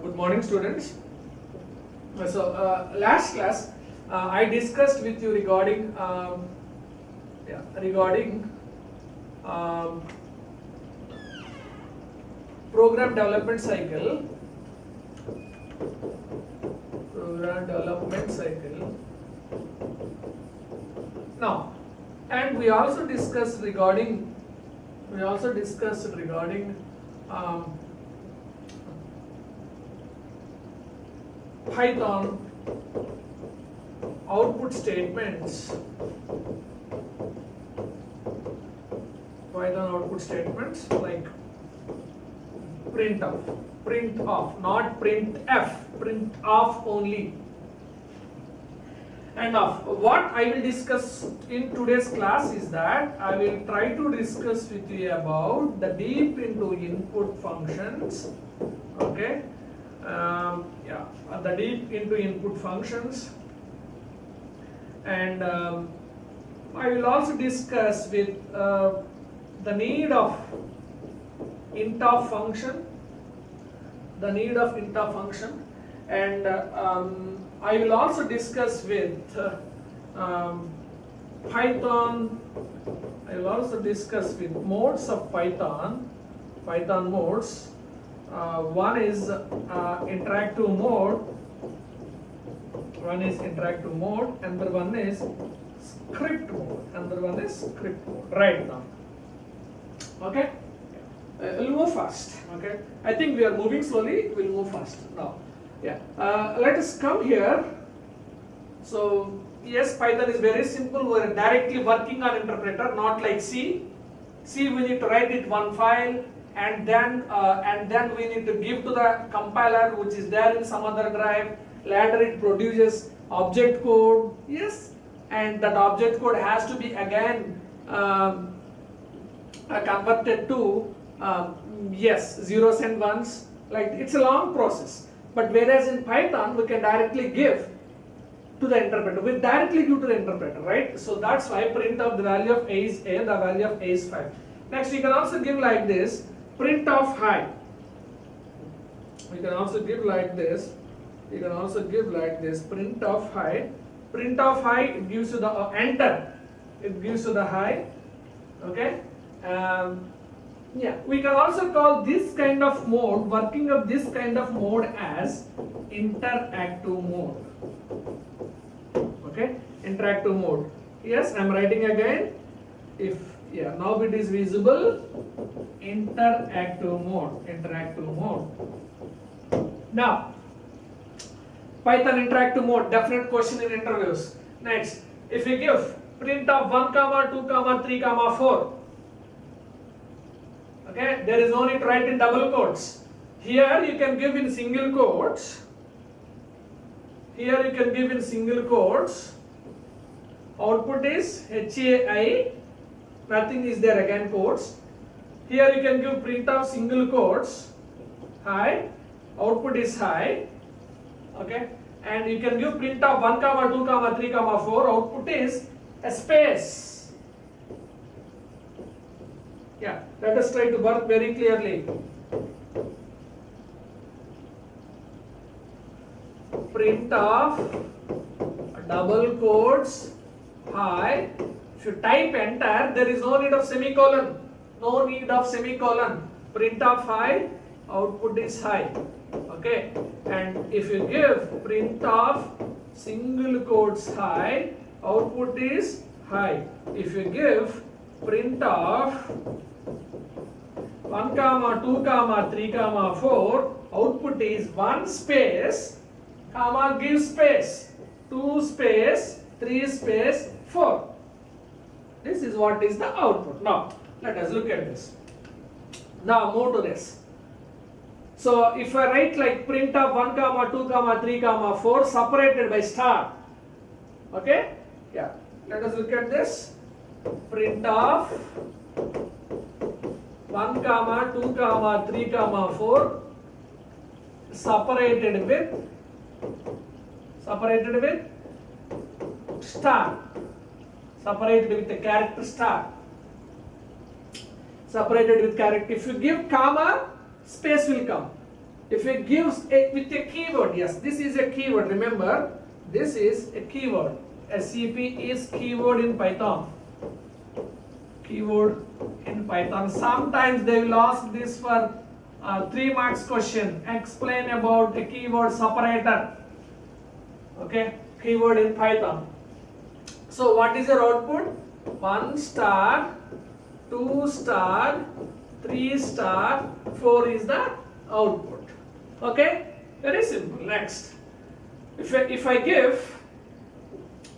Good morning, students. Last class I discussed with you regarding program development cycle. Now, and we also discussed regarding Python output statements. Python output statements like print off, not printf, print off only. And of what I will discuss in today's class is that I will try to discuss with you about the deep into input functions. Okay. The deep into input functions, and I will also discuss with the need of intOf function, and I will also discuss with Python. I will also discuss with modes of Python modes. One is interactive mode, another one is script mode, right now. Okay, we'll move fast. Okay, I think we are moving slowly, we'll move fast now. Let us come here. So yes, Python is very simple. We are directly working on interpreter, not like C. We need to write it one file, and then we need to give to the compiler, which is there in some other drive. Later it produces object code, yes, and that object code has to be again converted to zeros and ones. Like, it's a long process. But whereas in Python we can directly give to the interpreter. We directly give to the interpreter, right? So that's why print of the value of a is a, the value of a is 5. Next, we can also give like this. Print of high. We can also give like this. Print of high. It gives you the enter. It gives you the high. Okay. We can also call this kind of mode, working of this kind of mode, as interactive mode. Okay. Interactive mode. Yes, I am writing again. Now it is visible. Interactive mode. Now, Python interactive mode, definite question in interviews. Next, if we give print of 1, 2, 3, 4. Okay, there is no need to write in double quotes. Here you can give in single quotes. Output is HAI. Nothing is there, again quotes. Here you can give print of single quotes, high, output is high. Okay, and you can give print of 1, 2, 3, 4, output is a space. Let us try to work very clearly. Print of double quotes, high. If you type enter, there is no need of semicolon. Print of high, output is high. Okay, and if you give print of single quotes high, output is high. If you give print of 1, 2, 3, 4, output is 1 space, give space, 2 space, 3 space, 4. This is what is the output. Now, let us look at this. Now, move to this. So, if I write like print of 1, 2, 3, 4 separated by star. Okay? Let us look at this. Print of 1, 2, 3, 4 separated with star. Separated with the character star. If you give comma, space will come. If it gives with a keyword, yes, this is a keyword. Remember, this is a keyword. SCP is keyword in Python. Keyword in Python. Sometimes they will ask this for 3 marks question. Explain about a keyword separator. Okay, keyword in Python. So what is your output? 1 star, 2 star, 3 star, 4 is the output. Okay, very simple. Next, if I give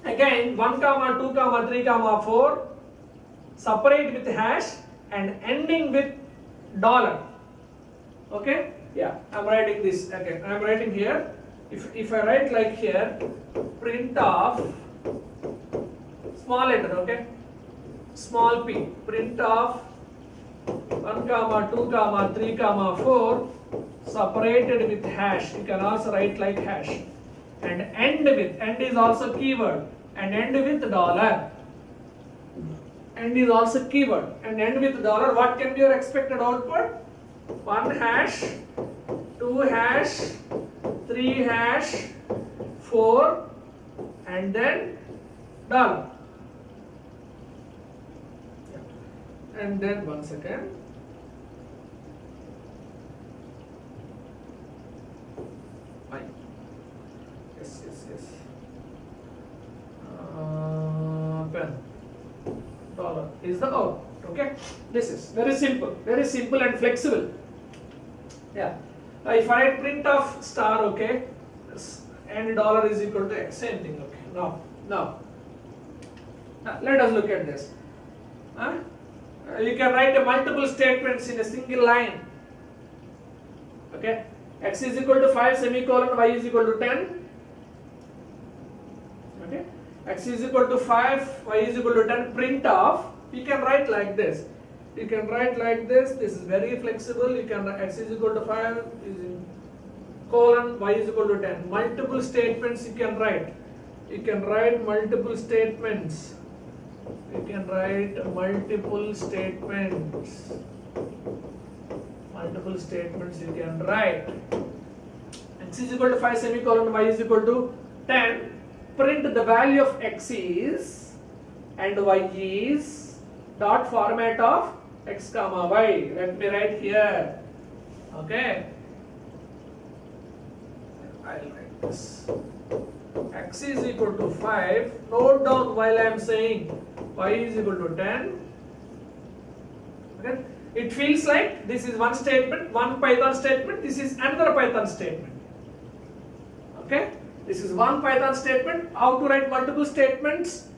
again 1 comma 2 comma 3 comma 4, separate with hash and ending with dollar. Okay, yeah, I'm writing this again. I'm writing here. If I write like here, print of small letter, okay, small p, print of 1 comma 2 comma 3 comma 4 separated with hash. You can also write like hash, and end with, end is also keyword, and end with dollar. End is also keyword and end with dollar. What can be your expected output? 1 hash, 2 hash, 3 hash, 4, and then dollar. And then 1 second. Yes. Pen. Dollar is the out. Okay. This is very simple and flexible. Yeah. If I print of star, okay, and dollar is equal to X, same thing. Okay. Now, let us look at this. You can write a multiple statements in a single line. Okay. X is equal to 5 semicolon, Y is equal to 10. Okay. X is equal to 5, Y is equal to 10. Print of. You can write like this. You can write like this. This is very flexible. You can write X is equal to 5 is in colon, Y is equal to 10. Multiple statements you can write. You can write multiple statements. You can write multiple statements. Multiple statements you can write. X is equal to 5 semicolon, Y is equal to 10. Print the value of X is and Y is dot format of X comma Y. Let me write here. Okay. I'll write this. X is equal to 5. Note down while I am saying Y is equal to 10. Okay. It feels like this is one statement, one Python statement, this is another Python statement. Okay. This is one Python statement. How to write multiple statements?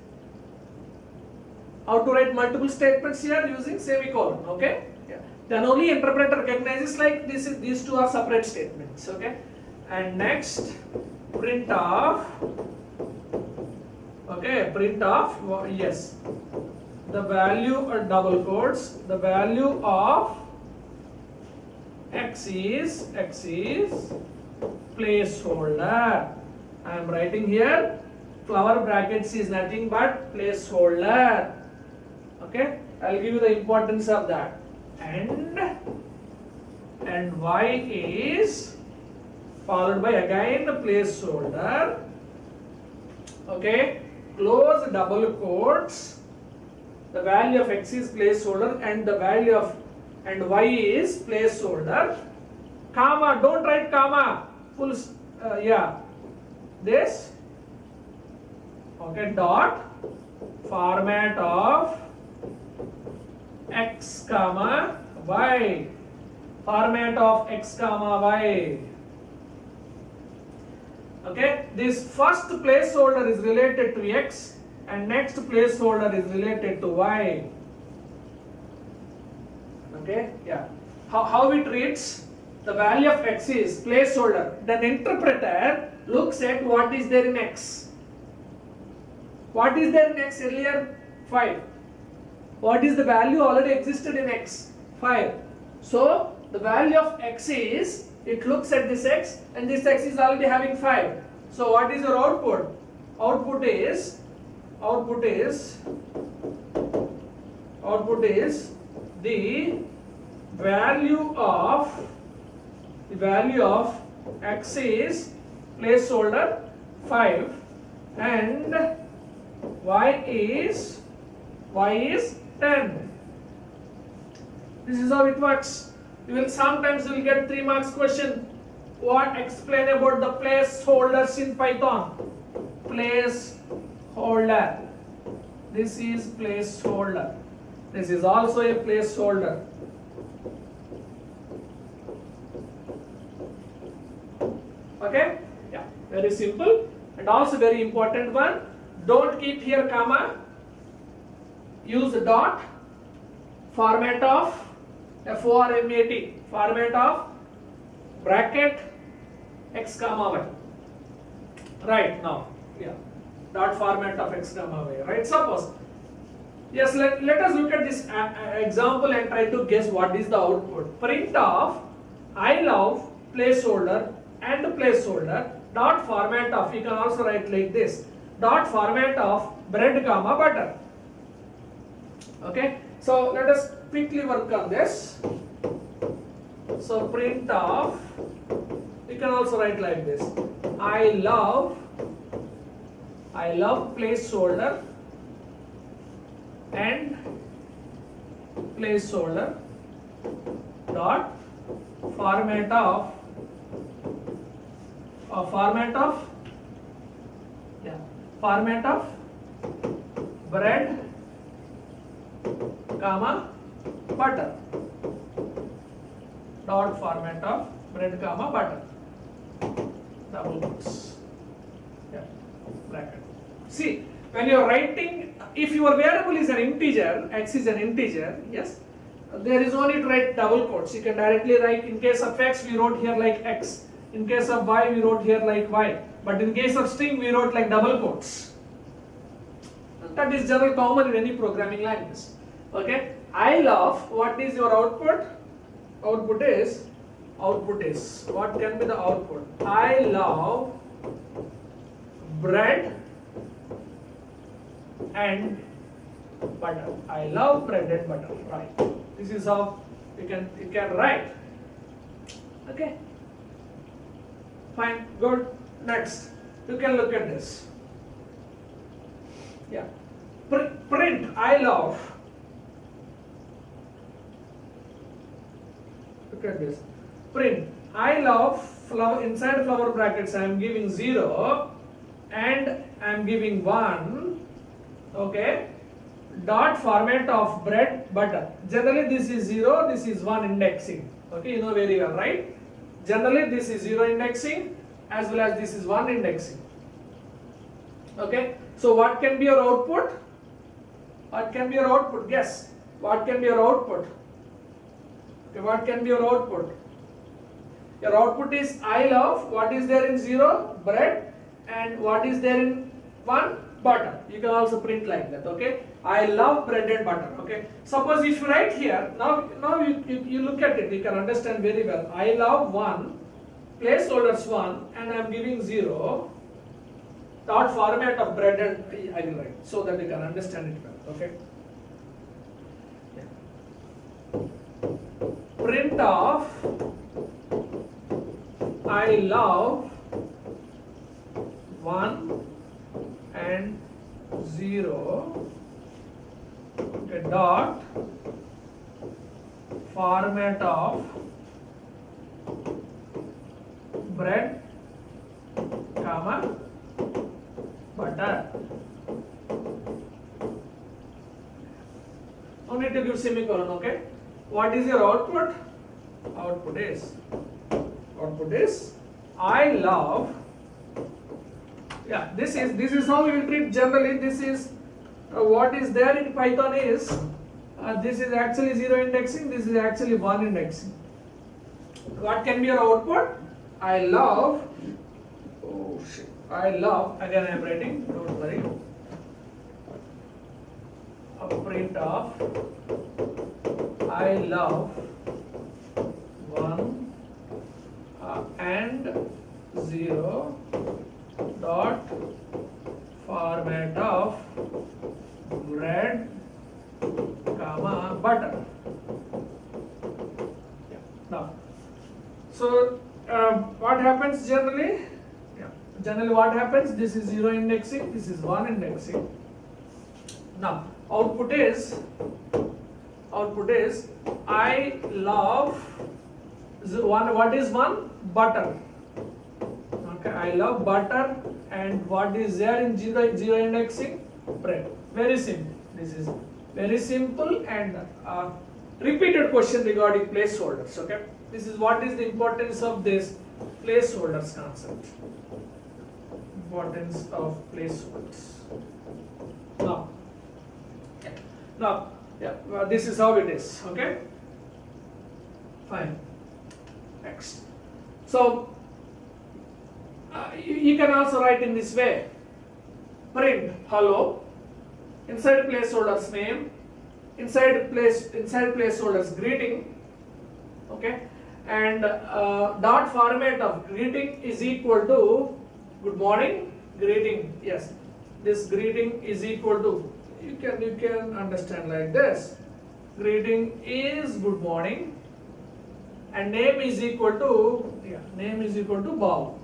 How to write multiple statements here using semicolon. Okay. Yeah. Then only interpreter recognizes like this is, these two are separate statements. Okay. And next, print of. Okay, print of, yes, the value or double quotes, the value of X is placeholder. I am writing here, flower brackets is nothing but placeholder. Okay, I'll give you the importance of that. And Y is followed by again the placeholder. Okay. Close double quotes, the value of X is placeholder and the value of and Y is placeholder, comma, don't write comma, full, yeah, this, okay, dot, format of X comma Y, format of X comma Y. Okay, this first placeholder is related to X and next placeholder is related to Y. Okay, yeah. How it reads? The value of X is placeholder. Then interpreter looks at what is there in X. What is there in X earlier? 5. What is the value already existed in X? 5. So the value of X is, it looks at this X and this X is already having 5. So what is your output? Output is the value of the value of x is placeholder 5 and y is 10. This is how it works. You will sometimes get 3 marks question. What explain about the placeholders in Python? Placeholder. This is placeholder. This is also a placeholder. Okay? Yeah, very simple and also very important one. Don't keep here comma. Use dot. Format of FORMAT. Format of bracket x comma y. Right now, yeah. Dot format of x comma y. Right? Suppose. Yes, let us look at this example and try to guess what is the output. Print of I love placeholder and placeholder dot format of, you can also write like this, dot format of bread comma butter. Okay, so let us quickly work on this. So print of, you can also write like this, I love placeholder and placeholder dot format of bread comma butter dot format of bread comma butter, double quotes, yeah, bracket. See, when you are writing, if your variable is an integer, x is an integer, yes, there is no need to write double quotes. You can directly write, in case of x we wrote here like x, in case of y we wrote here like y, but in case of string we wrote like double quotes. That is general common in any programming language. Okay, I love, what is your output? Output is, what can be the output? I love bread and butter. I love bread and butter. Right. This is how you can write. Okay. Fine. Good. Next, you can look at this. Yeah. Print I love. Look at this. Print I love flower, inside flower brackets I am giving 0 and I am giving 1. Okay, dot format of bread butter. Generally this is 0, this is 1 indexing. Okay, you know very well, right? Generally this is 0 indexing as well as this is 1 indexing. Okay, so what can be your output? What can be your output? Guess. What can be your output? Okay, what can be your output? Your output is I love, what is there in 0? Bread, and what is there in 1? Butter. You can also print like that. Okay, I love bread and butter. Okay, suppose if you write here, now you look at it, you can understand very well. I love 1, placeholders 1, and I am giving 0. Dot format of bread and I will write so that you can understand it well. Okay. Yeah. Print of I love 1 and 0. Okay, dot format of bread comma butter. No need to give semicolon. Okay, what is your output? Output is I love, yeah, this is how we will treat generally. This is what is there in Python is this is actually 0 indexing, this is actually 1 indexing. What can be your output? I love, oh shit, I love, again I am writing, don't worry, a print of I love 1 and 0 dot format of bread comma butter. Yeah. Now So what happens generally? Yeah. Generally what happens? This is 0 indexing, this is 1 indexing. Now output is I love one. What is one? Butter. Okay, I love butter. And what is there in zero indexing? Bread. Very simple. This is very simple and repeated question regarding placeholders. Okay, this is what is the importance of this placeholders concept. Importance of placeholders. Now, this is how it is. Okay, fine. Next. So you can also write in this way. Print hello inside placeholder's name, inside placeholder's greeting. Okay, and dot format of greeting is equal to good morning greeting. Yes, this greeting is equal to, you can understand like this. Greeting is good morning, and name is equal to Babu.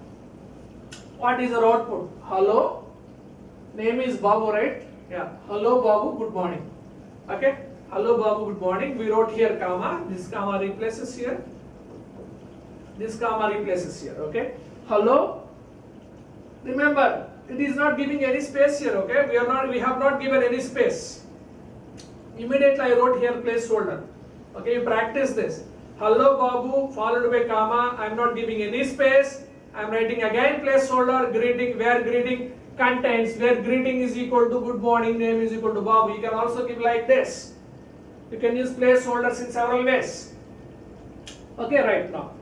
What is our output? Hello. Name is Babu, right? Yeah. Hello Babu, good morning. Okay. Hello Babu, good morning. We wrote here comma. This comma replaces here. This comma replaces here. Okay. Hello. Remember, it is not giving any space here. Okay. We have not given any space. Immediately I wrote here placeholder. Okay. You practice this. Hello Babu followed by comma. I am not giving any space. I am writing again placeholder greeting, where greeting contains, where greeting is equal to good morning, name is equal to Babu. You can also give like this. You can use placeholders in several ways. Okay, right now.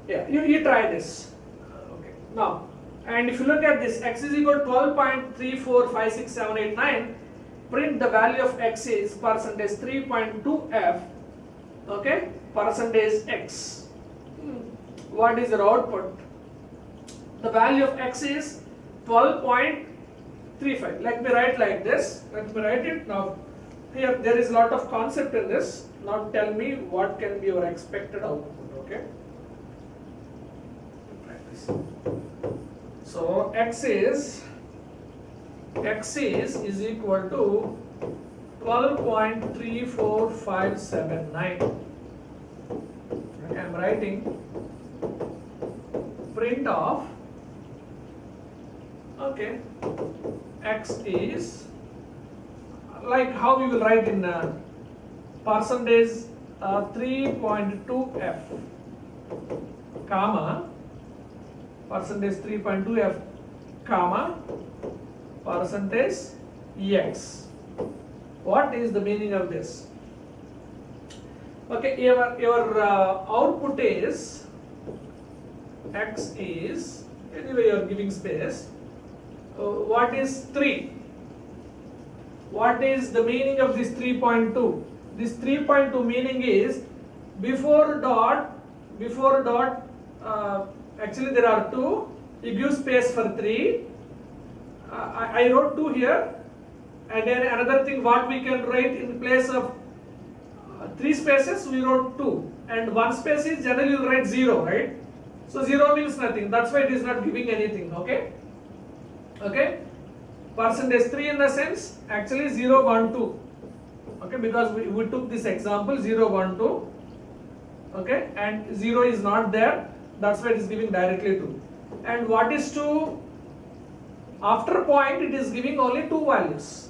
Yeah, you try this. Okay. Now, and if you look at this, x is equal to 12.3456789, print the value of x is percentage 3.2f. Okay, percentage x. What is your output? The value of x is 12.35. Let me write like this. Let me write it now. Here there is a lot of concept in this. Now tell me what can be your expected output. Okay. So x is equal to 12.34579. Okay, I am writing print of, okay, x is like how we will write in percentage 3.2f comma percentage 3.2f comma percentage x. What is the meaning of this? Okay, your output is x is, anyway you are giving space. What is 3? What is the meaning of this 3.2? This 3.2 meaning is before dot, actually there are 2, you give space for 3. I wrote 2 here, and then another thing what we can write in place of 3 spaces, we wrote 2, and 1 space is generally you write 0, right? So 0 means nothing, that's why it is not giving anything. Okay, okay, percentage 3 in the sense actually 0, 1, 2. Okay, because we took this example 0, 1, 2. Okay, and 0 is not there, that's why it is giving directly 2. And what is 2? After point it is giving only 2 values.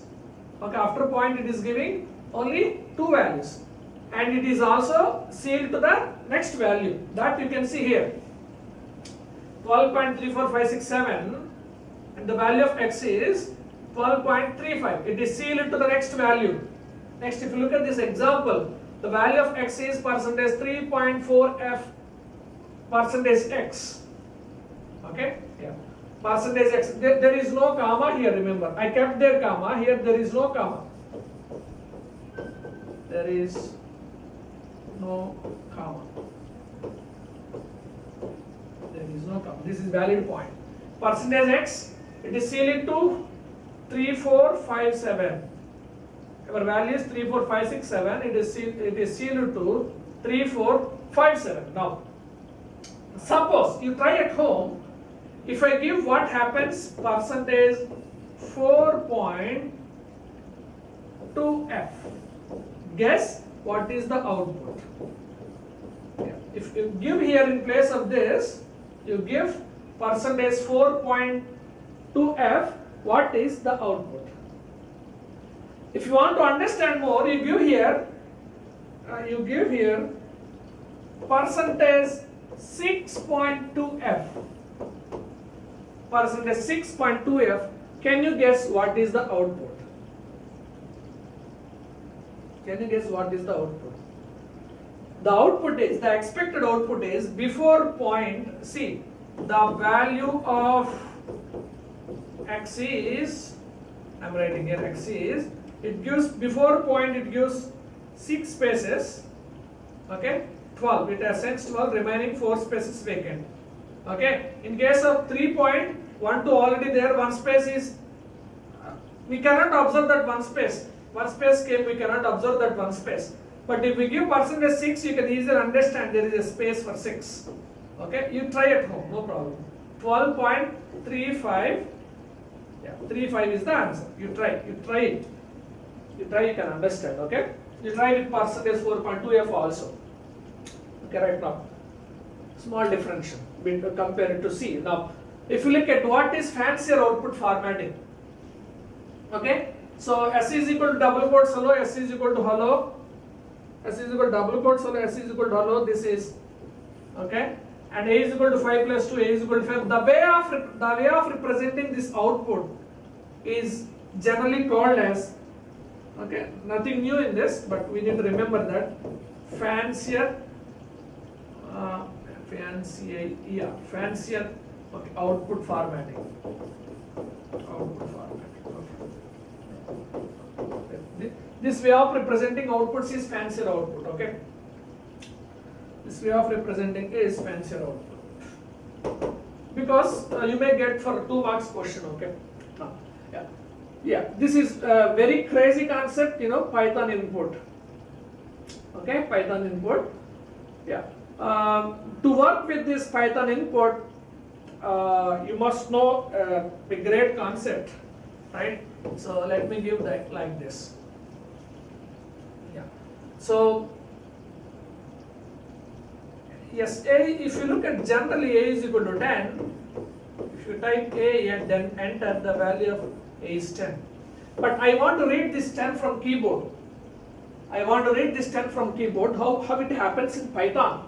Okay, after point it is giving only 2 values, and it is also sealed to the next value that you can see here, 12.34567, and the value of x is 12.35. It is sealed to the next value. Next, if you look at this example, the value of x is percentage 3.4f percentage x. Okay, yeah, percentage x. There is no comma here. Remember, I kept their comma here. There is no comma. There is no comma. There is no comma. This is valid point. Percentage x, it is sealed to 3457. Our value is 34567. It is sealed to 3457. Now, Suppose you try at home, if I give what happens percentage 4.2f, guess what is the output? If you give here in place of this, you give percentage 4.2f, what is the output? If you want to understand more, you give here percentage 6.2f. Percentage 6.2f. Can you guess what is the output? Can you guess what is the output? The output is, the expected output is before point, see, the value of x is, I am writing here x is, it gives, before point it gives 6 spaces, okay, 12, it assigns 12, remaining 4 spaces vacant, okay. In case of 3.12 already there, one space is, we cannot observe that one space came, we cannot observe that one space. But if we give percentage 6, you can easily understand there is a space for 6. Okay, you try at home, no problem. 12.35, yeah, 35 is the answer. You try it. You can understand, okay? You try with percentage 4.2f also. Okay, right now. Small differential compare it to C. Now, if you look at what is fancier output formatting, okay? So S is equal to double quotes hello, S is equal to hello, S is equal to double quotes hello, S is equal to hello, this is, okay? And A is equal to 5 plus 2, A is equal to 5. The way of representing this output is generally called as, okay, nothing new in this, but we need to remember that fancier, okay, output formatting. Okay. This way of representing outputs is fancier output, okay? This way of representing is fancier output. Because you may get for 2 marks question, okay? Yeah, this is a very crazy concept, you know, Python input. Okay, Python input. Yeah. To work with this Python input, you must know a great concept, right? So let me give that like this. Yeah. So yes, if you look at generally A is equal to 10, if you type A and then enter, the value of A is 10. But I want to read this 10 from keyboard. How it happens in Python?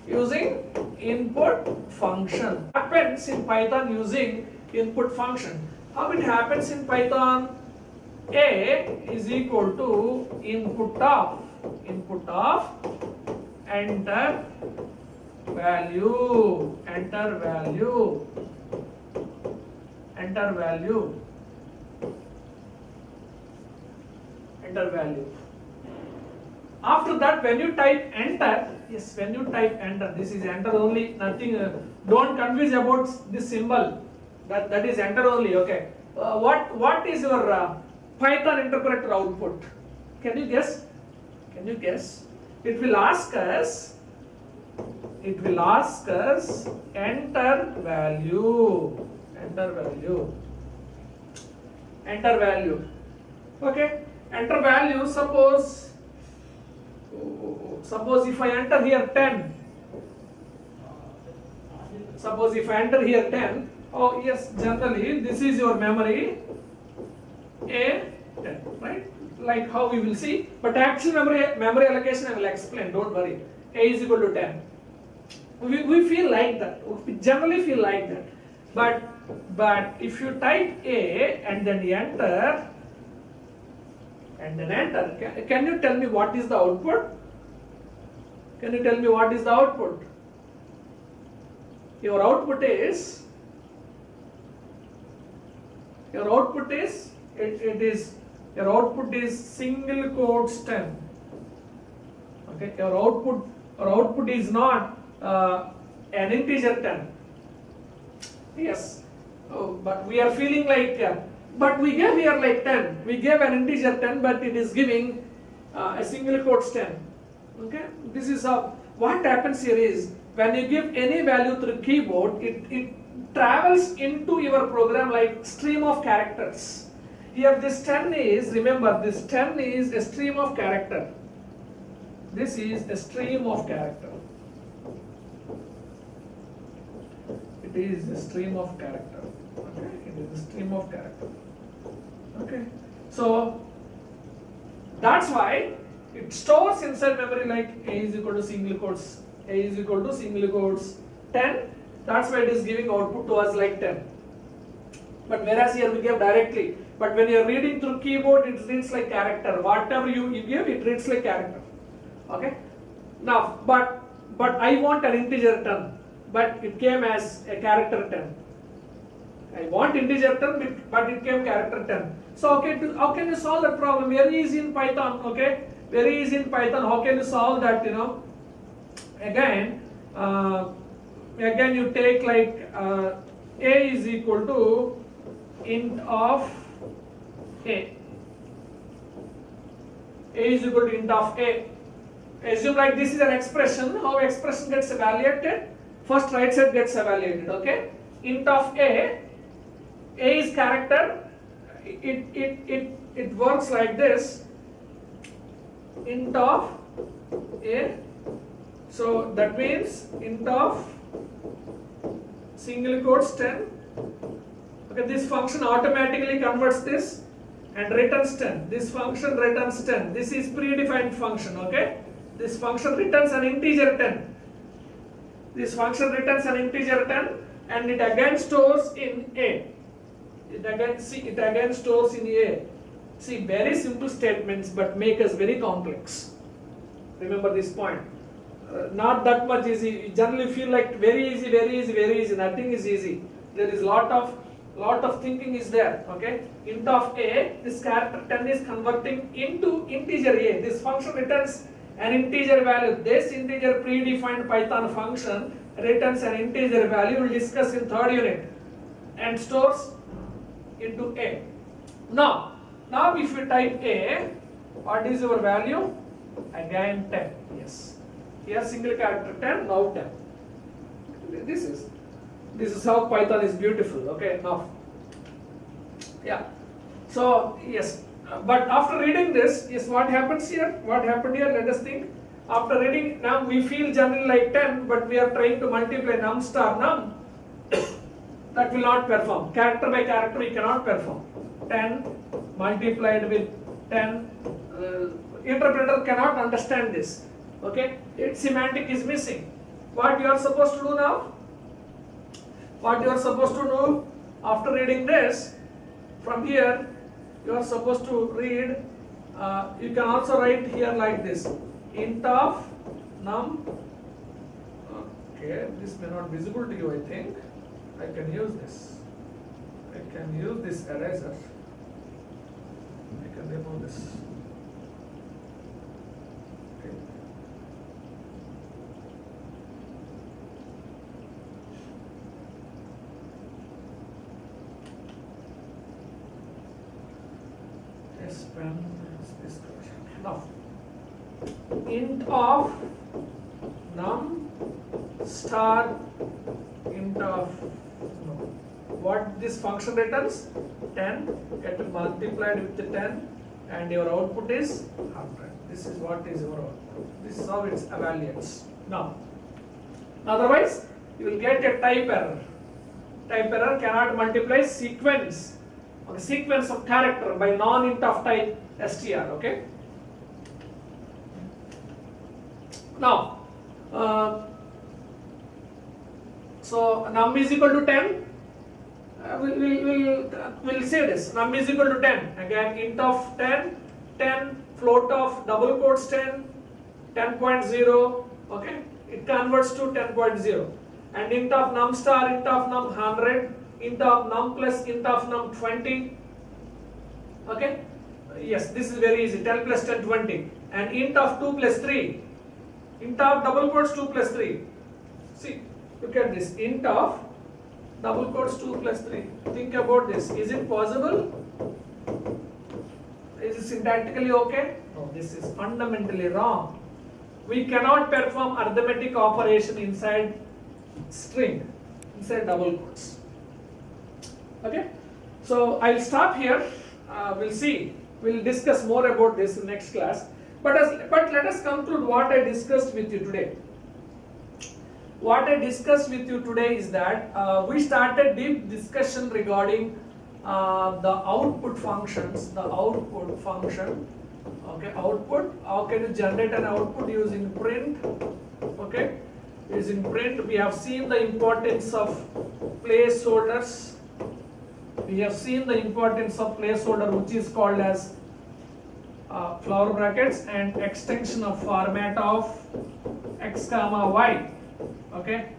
Using input function. Happens in Python using input function. How it happens in Python? A is equal to input of enter value. After that, when you type enter, this is enter only, nothing, don't confuse about this symbol, that is enter only, okay. What is your Python interpreter output? Can you guess? It will ask us enter value. Okay, enter value. Suppose if I enter here 10. Oh yes, generally this is your memory A 10, right? Like how we will see, but actual memory allocation I will explain, don't worry. A is equal to 10. We feel like that, we generally feel like that. But if you type A and then enter, can you tell me what is the output? Your output is single quotes 10. Okay, your output is not an integer 10. Yes, but we are feeling like, but we gave here like 10. We gave an integer 10, but it is giving a single quotes 10. Okay, this is how. What happens here is when you give any value through keyboard, it travels into your program like stream of characters. Here this 10 is, remember this 10 is a stream of character. This is a stream of character. It is a stream of character. Okay, it is a stream of character. Okay, so that's why it stores inside memory like A is equal to single quotes, A is equal to single quotes 10. That's why it is giving output to us like 10. But whereas here we give directly. But when you are reading through keyboard, it reads like character. Whatever you give, it reads like character. Okay. Now, but I want an integer 10, but it came as a character 10. I want integer 10, but it came character 10. So okay, how can you solve that problem? Very easy in Python. Okay, very easy in Python. How can you solve that? You know, again you take like A is equal to int of A. A is equal to int of A. Assume like this is an expression. How expression gets evaluated? First right side gets evaluated. Okay. Int of A is character. It works like this. Int of A. So that means int of single quotes 10. Okay. This function automatically converts this and returns 10. This function returns 10. This is predefined function. Okay. This function returns an integer 10. This function returns an integer 10 and it again stores in A. It again stores in A. See, very simple statements but make us very complex. Remember this point. Not that much easy. You generally feel like very easy, very easy, very easy. Nothing is easy. There is lot of thinking is there. Okay. Int of A, this character 10 is converting into integer A. This function returns an integer value. This integer predefined Python function returns an integer value. We'll discuss in third unit and stores into A. Now if you type A, what is your value? Again 10. Yes. Here single character 10, now 10. This is how Python is beautiful. Okay. Now, yeah. So yes. But after reading this, yes, what happens here? What happened here? Let us think. After reading, now we feel generally like 10, but we are trying to multiply num star num. That will not perform. Character by character, we cannot perform. 10 multiplied with 10. Interpreter cannot understand this. Okay? Its semantic is missing. What you are supposed to do now? What you are supposed to do after reading this, from here, you are supposed to read, you can also write here like this, int of num, okay, this may not be visible to you, I think, I can use this eraser, I can remove this, okay. Pen is this question. Now, int of num star int of no. What this function returns? 10. Get multiplied with the 10, and your output is 100. This is what is your output. This is how it evaluates. Now, otherwise you will get a type error. Type error cannot multiply sequence. A sequence of character by non-int of type str. Okay. Now, so num is equal to 10. We'll say this. Num is equal to 10. Again, int of 10, 10, float of double quotes 10, 10.0. Okay. It converts to 10.0. And int of num star, int of num 100. Int of num plus int of num 20. Okay. Yes, this is very easy. 10 plus 10, 20. And int of 2 plus 3. Int of double quotes 2 plus 3. See, look at this. Int of double quotes 2 plus 3. Think about this. Is it possible? Is it syntactically okay? No, this is fundamentally wrong. we cannot perform arithmetic operation inside string, inside double quotes. Okay, so I'll stop here. We'll see. We'll discuss more about this in next class. But let us conclude what I discussed with you today. What I discussed with you today is that we started deep discussion regarding the output functions, the output function. Okay, output. How can you generate an output using print? Okay, using print. We have seen the importance of placeholders. We have seen the importance of placeholder, which is called as flower brackets, and extension of format of x comma y. Okay,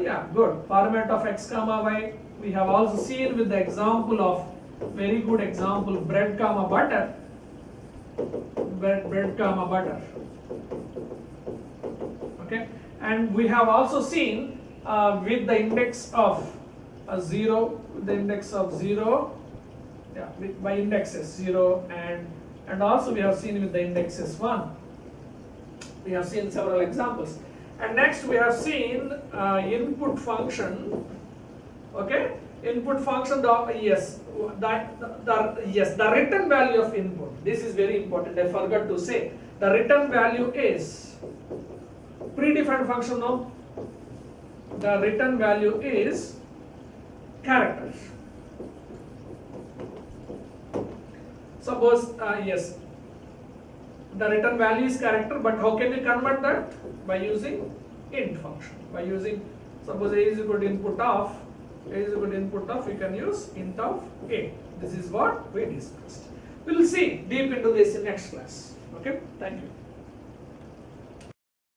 yeah, good. Format of x comma y. We have also seen with the example of, very good example, bread comma butter. Bread comma butter. Okay, and we have also seen with the index of 0, with the index of 0, yeah, by indexes 0, and also we have seen with the indexes 1. We have seen several examples. And next we have seen input function. Okay, input function. Yes, the return value of input. This is very important. I forgot to say. The return value is predefined function. No, the return value is characters. Suppose yes, the return value is character, but how can you convert that? By using int function. By using, suppose a is equal to input of, you can use int of a. This is what we discussed. We will see deep into this in next class. Okay, thank you.